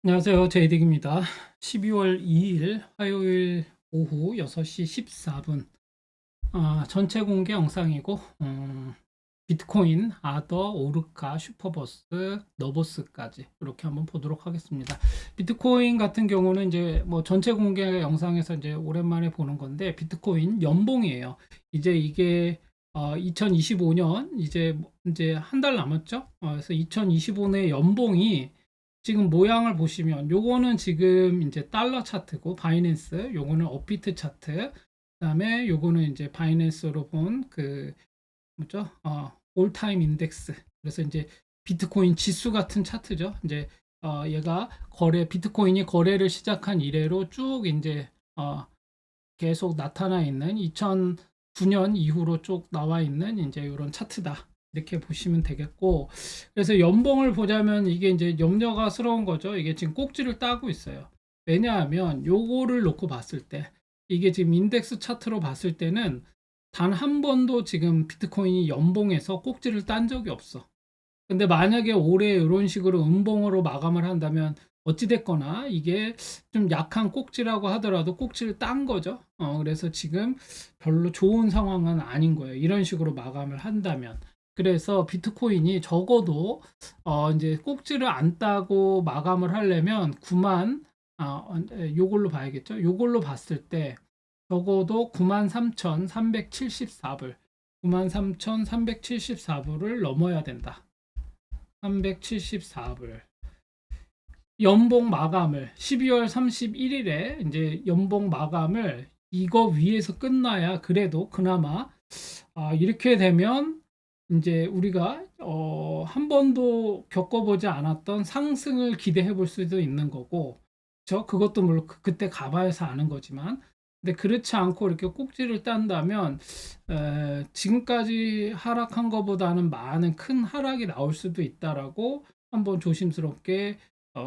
안녕하세요. 제이딕입니다. 12월 2일 화요일 오후 6시 14분. 전체 공개 영상이고, 비트코인, 아더, 오르카, 슈퍼버스, 너버스까지 이렇게 한번 보도록 하겠습니다. 비트코인 같은 경우는 이제 뭐 전체 공개 영상에서 이제 오랜만에 보는 건데, 비트코인 연봉이에요. 이제 이게 2025년 이제 한 달 남았죠. 그래서 2025년 연봉이 지금 모양을 보시면 요거는 지금 이제 달러 차트고 바이낸스, 요거는 업비트 차트, 그다음에 요거는 이제 바이낸스로 본 그 뭐죠? 올타임 인덱스. 그래서 이제 비트코인 지수 같은 차트죠. 이제 얘가 비트코인이 거래를 시작한 이래로 쭉 이제 계속 나타나 있는 2009년 이후로 쭉 나와 있는 이제 이런 차트다. 이렇게 보시면 되겠고, 그래서 연봉을 보자면 이게 이제 염려가스러운 거죠. 이게 지금 꼭지를 따고 있어요. 왜냐하면 요거를 놓고 봤을 때, 이게 지금 인덱스 차트로 봤을 때는 단 한 번도 지금 비트코인이 연봉에서 꼭지를 딴 적이 없어. 근데 만약에 올해 이런 식으로 음봉으로 마감을 한다면 어찌됐거나 이게 좀 약한 꼭지라고 하더라도 꼭지를 딴 거죠. 그래서 지금 별로 좋은 상황은 아닌 거예요. 이런 식으로 마감을 한다면. 그래서 비트코인이 적어도 이제 꼭지를 안 따고 마감을 하려면 9만 요걸로 봐야겠죠. 요걸로 봤을 때 적어도 93,374불 93,374불을 넘어야 된다. 374불. 연봉 마감을 12월 31일에 이제 연봉 마감을 이거 위에서 끝나야 그래도 그나마 이렇게 되면 이제 우리가 한 번도 겪어보지 않았던 상승을 기대해 볼 수도 있는 거고, 그것도 물론 그때 가봐야서 아는 거지만, 근데 그렇지 않고 이렇게 꼭지를 딴다면 지금까지 하락한 것보다는 많은 큰 하락이 나올 수도 있다라고 한번 조심스럽게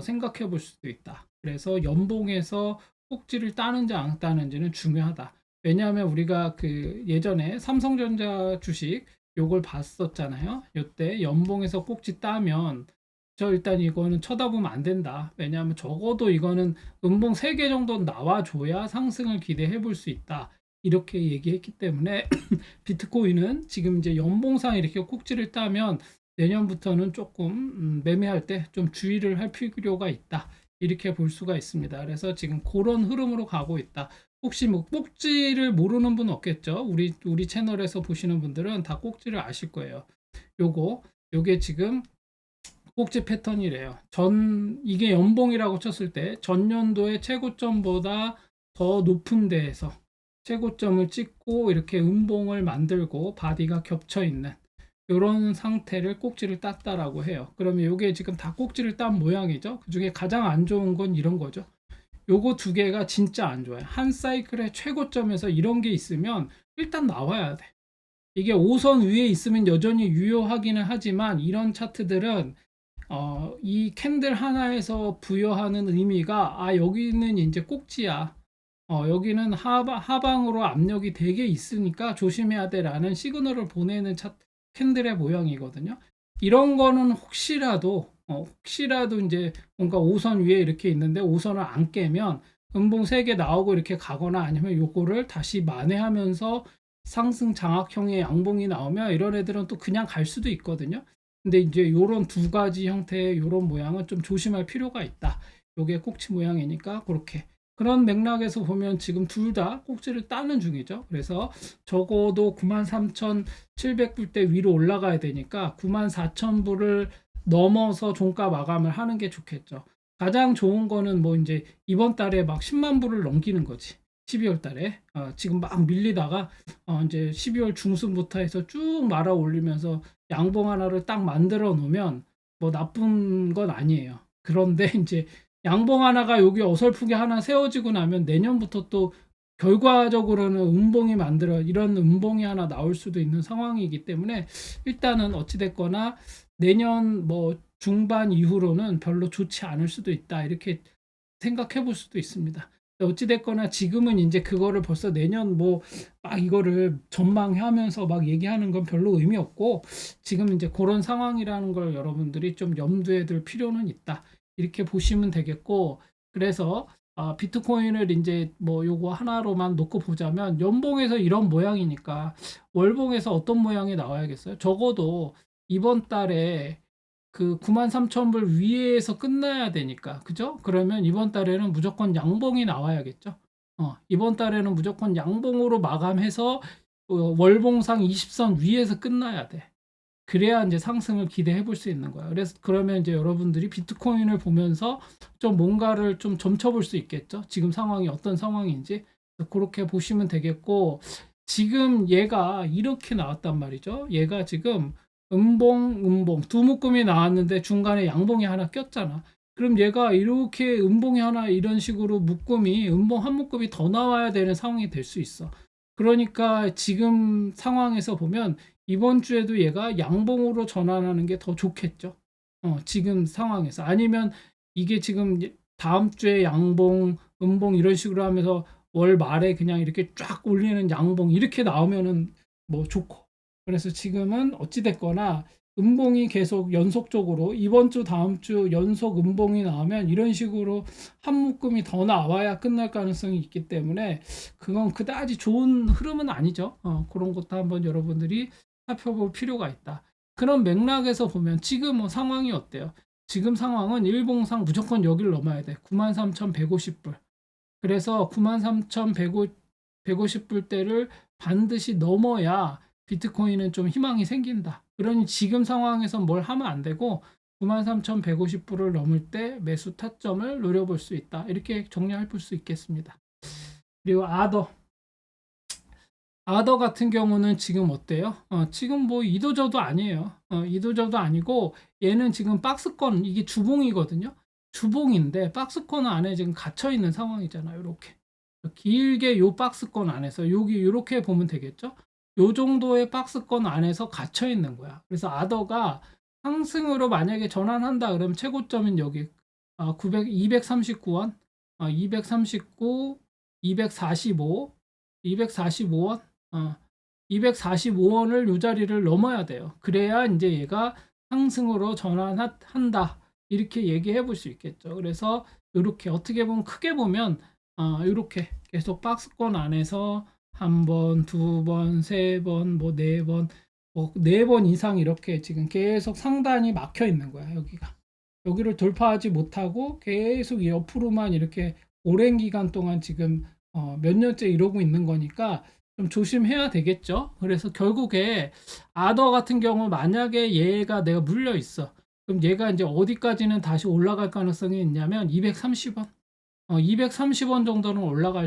생각해 볼 수도 있다. 그래서 연봉에서 꼭지를 따는지 안 따는지는 중요하다. 왜냐하면 우리가 그 예전에 삼성전자 주식 요걸 봤었잖아요. 요때 연봉에서 꼭지 따면 일단 이거는 쳐다보면 안 된다. 왜냐하면 적어도 이거는 음봉 3개 정도 나와줘야 상승을 기대해 볼 수 있다. 이렇게 얘기했기 때문에 비트코인은 지금 이제 연봉상 이렇게 꼭지를 따면 내년부터는 조금 매매할 때 좀 주의를 할 필요가 있다. 이렇게 볼 수가 있습니다. 그래서 지금 그런 흐름으로 가고 있다. 혹시 뭐 꼭지를 모르는 분 없겠죠? 우리 채널에서 보시는 분들은 다 꼭지를 아실 거예요. 요게 지금 꼭지 패턴이래요. 이게 연봉이라고 쳤을 때 전년도의 최고점보다 더 높은 데에서 최고점을 찍고 이렇게 음봉을 만들고 바디가 겹쳐 있는 이런 상태를 꼭지를 땄다라고 해요. 그러면 이게 지금 다 꼭지를 딴 모양이죠. 그 중에 가장 안 좋은 건 이런 거죠. 요거 두 개가 진짜 안 좋아요. 한 사이클의 최고점에서 이런 게 있으면 일단 나와야 돼. 이게 5선 위에 있으면 여전히 유효하기는 하지만 이런 차트들은 이 캔들 하나에서 부여하는 의미가 여기는 이제 꼭지야. 여기는 하방으로 압력이 되게 있으니까 조심해야 돼라는 시그널을 보내는 캔들의 모양이거든요. 이런 거는 혹시라도 이제 뭔가 5선 위에 이렇게 있는데 5선을 안 깨면 음봉 3개 나오고 이렇게 가거나 아니면 요거를 다시 만회하면서 상승 장악형의 양봉이 나오면 이런 애들은 또 그냥 갈 수도 있거든요. 근데 이제 요런 두 가지 형태의 요런 모양은 좀 조심할 필요가 있다. 요게 꼭지 모양이니까 그렇게 그런 맥락에서 보면 지금 둘 다 꼭지를 따는 중이죠. 그래서 적어도 93,700불대 위로 올라가야 되니까 94,000불을 넘어서 종가 마감을 하는 게 좋겠죠. 가장 좋은 거는 뭐 이제 이번 달에 막 10만 불을 넘기는 거지. 12월 달에 지금 막 밀리다가 이제 12월 중순부터 해서 쭉 말아 올리면서 양봉 하나를 딱 만들어 놓으면 뭐 나쁜 건 아니에요. 그런데 이제 양봉 하나가 여기 어설프게 하나 세워지고 나면 내년부터 또 결과적으로는 이런 음봉이 하나 나올 수도 있는 상황이기 때문에 일단은 어찌됐거나 내년 뭐 중반 이후로는 별로 좋지 않을 수도 있다. 이렇게 생각해 볼 수도 있습니다. 어찌됐거나 지금은 이제 그거를 벌써 내년 뭐 막 이거를 전망하면서 막 얘기하는 건 별로 의미 없고 지금 이제 그런 상황이라는 걸 여러분들이 좀 염두에 둘 필요는 있다. 이렇게 보시면 되겠고, 그래서 비트코인을 이제 뭐 요거 하나로만 놓고 보자면 연봉에서 이런 모양이니까 월봉에서 어떤 모양이 나와야겠어요? 적어도 이번 달에 그 93,000불 위에서 끝나야 되니까, 그죠? 그러면 이번 달에는 무조건 양봉이 나와야겠죠? 이번 달에는 무조건 양봉으로 마감해서 월봉상 20선 위에서 끝나야 돼. 그래야 이제 상승을 기대해 볼 수 있는 거야. 그래서 그러면 이제 여러분들이 비트코인을 보면서 좀 뭔가를 좀 점쳐볼 수 있겠죠. 지금 상황이 어떤 상황인지. 그렇게 보시면 되겠고, 지금 얘가 이렇게 나왔단 말이죠. 얘가 지금 음봉 두 묶음이 나왔는데 중간에 양봉이 하나 꼈잖아. 그럼 얘가 이렇게 음봉이 하나 이런 식으로 묶음이 음봉 한 묶음이 더 나와야 되는 상황이 될 수 있어. 그러니까 지금 상황에서 보면 이번 주에도 얘가 양봉으로 전환하는 게 더 좋겠죠. 지금 상황에서. 아니면 이게 지금 다음 주에 양봉, 음봉 이런 식으로 하면서 월 말에 그냥 이렇게 쫙 올리는 양봉 이렇게 나오면은 뭐 좋고. 그래서 지금은 어찌됐거나 음봉이 계속 연속적으로 이번 주, 다음 주 연속 음봉이 나오면 이런 식으로 한 묶음이 더 나와야 끝날 가능성이 있기 때문에 그건 그다지 좋은 흐름은 아니죠. 그런 것도 한번 여러분들이 살펴볼 필요가 있다. 그런 맥락에서 보면 지금 뭐 상황이 어때요? 지금 상황은 일봉상 무조건 여기를 넘어야 돼. 93,150불. 그래서 93,150불대를 반드시 넘어야 비트코인은 좀 희망이 생긴다. 그러니 지금 상황에서 뭘 하면 안 되고 93,150불을 넘을 때 매수 타점을 노려볼 수 있다. 이렇게 정리할 수 있겠습니다. 그리고 아더 같은 경우는 지금 어때요? 지금 뭐 이도저도 아니에요. 이도저도 아니고 얘는 지금 박스권 이게 주봉이거든요. 주봉인데 박스권 안에 지금 갇혀 있는 상황이잖아요. 이렇게 길게 요 박스권 안에서 여기 이렇게 보면 되겠죠? 요 정도의 박스권 안에서 갇혀 있는 거야. 그래서 아더가 상승으로 만약에 전환한다 그러면 최고점은 여기 239원, 239, 245, 245원, 245원을 요 자리를 넘어야 돼요. 그래야 이제 얘가 상승으로 전환한다. 이렇게 얘기해 볼 수 있겠죠. 그래서 이렇게 어떻게 보면 크게 보면 이렇게 계속 박스권 안에서 한 번, 두 번, 세 번, 뭐 네 번, 뭐 네 번 이상 이렇게 지금 계속 상단이 막혀 있는 거야, 여기가. 여기를 돌파하지 못하고 계속 옆으로만 이렇게 오랜 기간 동안 지금 몇 년째 이러고 있는 거니까 좀 조심해야 되겠죠. 그래서 결국에 아더 같은 경우 만약에 얘가 내가 물려 있어. 그럼 얘가 이제 어디까지는 다시 올라갈 가능성이 있냐면 230원. 230원 정도는 올라갈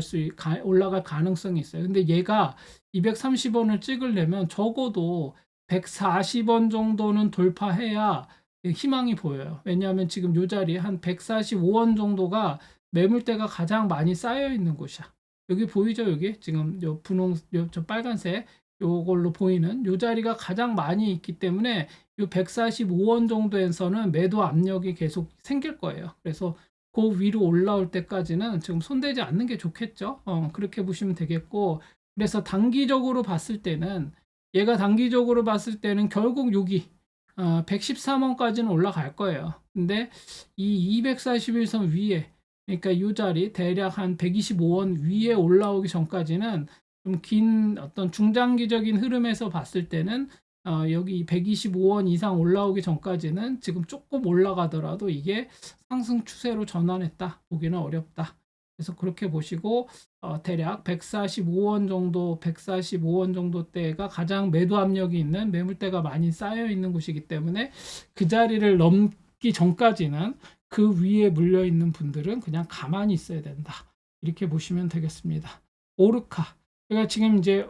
가능성이 있어요. 근데 얘가 230원을 찍으려면 적어도 140원 정도는 돌파해야 희망이 보여요. 왜냐하면 지금 요 자리에 한 145원 정도가 매물대가 가장 많이 쌓여 있는 곳이야. 여기 보이죠? 여기 지금 요 분홍 저 빨간색 요걸로 보이는 요 자리가 가장 많이 있기 때문에 요 145원 정도에서는 매도 압력이 계속 생길 거예요. 그래서 그 위로 올라올 때까지는 지금 손대지 않는 게 좋겠죠. 그렇게 보시면 되겠고, 그래서 단기적으로 봤을 때는 얘가 단기적으로 봤을 때는 결국 여기 113원까지는 올라갈 거예요. 근데 이 241선 위에, 그러니까 이 자리 대략 한 125원 위에 올라오기 전까지는 좀 긴 어떤 중장기적인 흐름에서 봤을 때는 여기 125원 이상 올라오기 전까지는 지금 조금 올라가더라도 이게 상승 추세로 전환했다 보기는 어렵다. 그래서 그렇게 보시고 대략 145원 정도, 145원 정도 대가 가장 매도 압력이 있는 매물대가 많이 쌓여 있는 곳이기 때문에 그 자리를 넘기 전까지는 그 위에 물려 있는 분들은 그냥 가만히 있어야 된다. 이렇게 보시면 되겠습니다. 오르카. 제가 지금 이제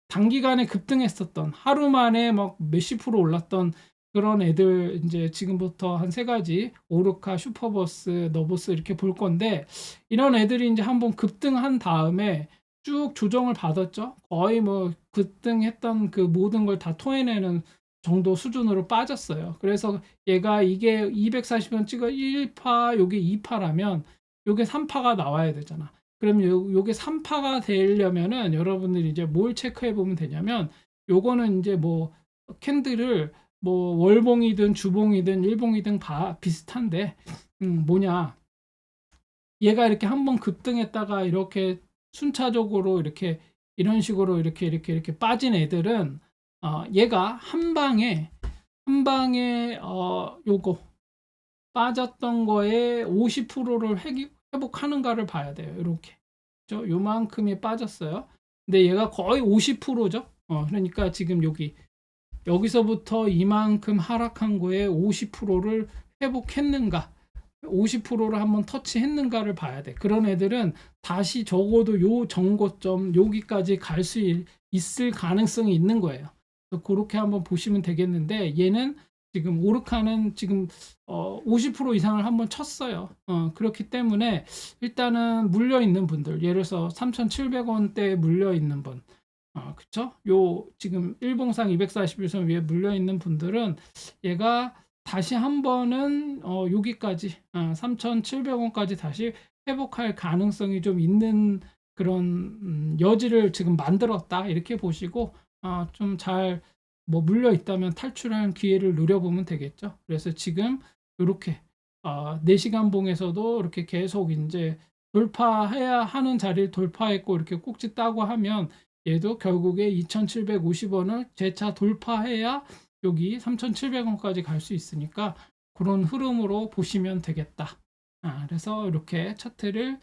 단기간에 급등했었던 하루 만에 막 몇십 프로 올랐던 그런 애들 이제 지금부터 한 세 가지 오르카, 슈퍼버스, 너버스 이렇게 볼 건데 이런 애들이 이제 한번 급등한 다음에 쭉 조정을 받았죠. 거의 뭐 급등했던 그 모든 걸 다 토해내는 정도 수준으로 빠졌어요. 그래서 얘가 이게 240원 찍어 1파, 요게 2파라면 요게 3파가 나와야 되잖아. 그럼 요게 3파가 되려면은 여러분들이 이제 뭘 체크해 보면 되냐면 요거는 이제 뭐 캔들을 뭐 월봉이든 주봉이든 일봉이든 비슷한데 뭐냐, 얘가 이렇게 한번 급등했다가 이렇게 순차적으로 이렇게 이런 식으로 이렇게 빠진 애들은 얘가 한 방에 요거 빠졌던 거에 50%를 회복하는가를 봐야 돼요. 이렇게 요만큼이 빠졌어요. 근데 얘가 거의 50%죠. 그러니까 지금 여기서부터 이만큼 하락한 거에 50%를 회복했는가, 50%를 한번 터치했는가를 봐야 돼. 그런 애들은 다시 적어도 요 정고점 여기까지 갈 수 있을 가능성이 있는 거예요. 그렇게 한번 보시면 되겠는데, 얘는 지금 오르카는 지금 50% 이상을 한번 쳤어요. 그렇기 때문에 일단은 물려 있는 분들, 예를 들어서 3,700원대에 물려 있는 분, 그쵸? 요 지금 일봉상 241선 위에 물려 있는 분들은 얘가 다시 한 번은 여기까지 3,700원까지 다시 회복할 가능성이 좀 있는 그런 여지를 지금 만들었다, 이렇게 보시고 좀 잘 뭐 물려 있다면 탈출할 기회를 노려보면 되겠죠. 그래서 지금 이렇게 4시간 봉에서도 이렇게 계속 이제 돌파해야 하는 자리를 돌파했고 이렇게 꼭지 따고 하면 얘도 결국에 2,750원을 재차 돌파해야 여기 3,700원까지 갈 수 있으니까 그런 흐름으로 보시면 되겠다. 그래서 이렇게 차트를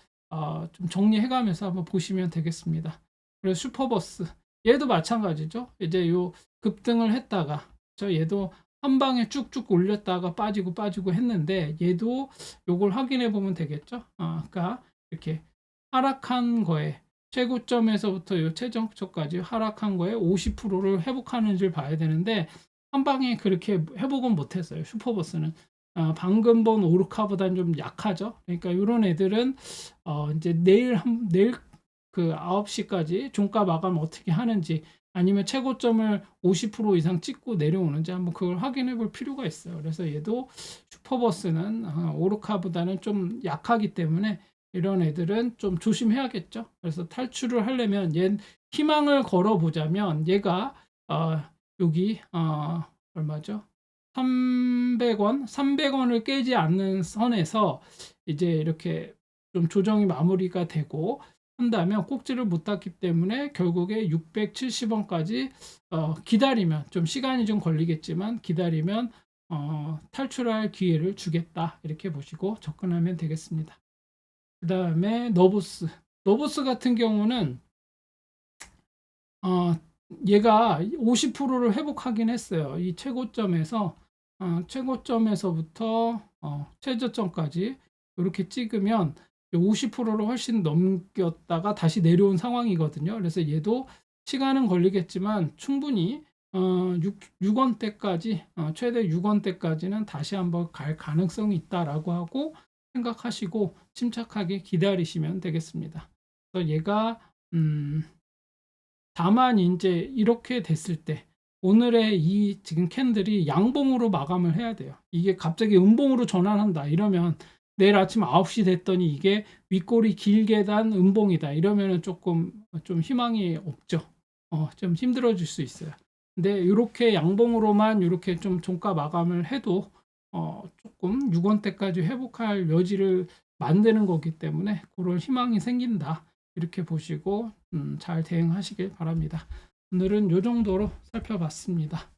좀 정리해가면서 한번 보시면 되겠습니다. 그래서 슈퍼버스 얘도 마찬가지죠. 이제 요 급등을 했다가 얘도 한 방에 쭉쭉 올렸다가 빠지고 했는데 얘도 요걸 확인해 보면 되겠죠. 그러니까 이렇게 하락한 거에 최고점에서부터 요 최저점까지 하락한 거에 50%를 회복하는지를 봐야 되는데 한 방에 그렇게 회복은 못했어요. 슈퍼버스는 방금 본 오르카보다는 좀 약하죠. 그러니까 이런 애들은 이제 내일 그 9시까지 종가 마감 어떻게 하는지, 아니면 최고점을 50% 이상 찍고 내려오는지 한번 그걸 확인해 볼 필요가 있어요. 그래서 얘도 슈퍼버스는 오르카보다는 좀 약하기 때문에 이런 애들은 좀 조심해야겠죠. 그래서 탈출을 하려면 희망을 걸어 보자면 얘가 여기 얼마죠? 300원을 깨지 않는 선에서 이제 이렇게 좀 조정이 마무리가 되고 한다면 꼭지를 못 땄기 때문에 결국에 670원까지 기다리면, 좀 시간이 좀 걸리겠지만 기다리면 탈출할 기회를 주겠다, 이렇게 보시고 접근하면 되겠습니다. 그 다음에 너부스 같은 경우는 얘가 50%를 회복하긴 했어요. 이 최고점에서부터 최저점까지 이렇게 찍으면 50%를 훨씬 넘겼다가 다시 내려온 상황이거든요. 그래서 얘도 시간은 걸리겠지만 충분히 6원대까지, 최대 6원대까지는 다시 한번 갈 가능성이 있다라고 하고 생각하시고 침착하게 기다리시면 되겠습니다. 그래서 얘가 다만 이제 이렇게 됐을 때 오늘의 이 지금 캔들이 양봉으로 마감을 해야 돼요. 이게 갑자기 음봉으로 전환한다 이러면 내일 아침 9시 됐더니 이게 윗꼬리 길게 단 음봉이다 이러면은 조금 좀 희망이 없죠. 좀 힘들어질 수 있어요. 근데 이렇게 양봉으로만 이렇게 좀 종가 마감을 해도 조금 6원대까지 회복할 여지를 만드는 거기 때문에 그런 희망이 생긴다, 이렇게 보시고 잘 대응하시길 바랍니다. 오늘은 이 정도로 살펴봤습니다.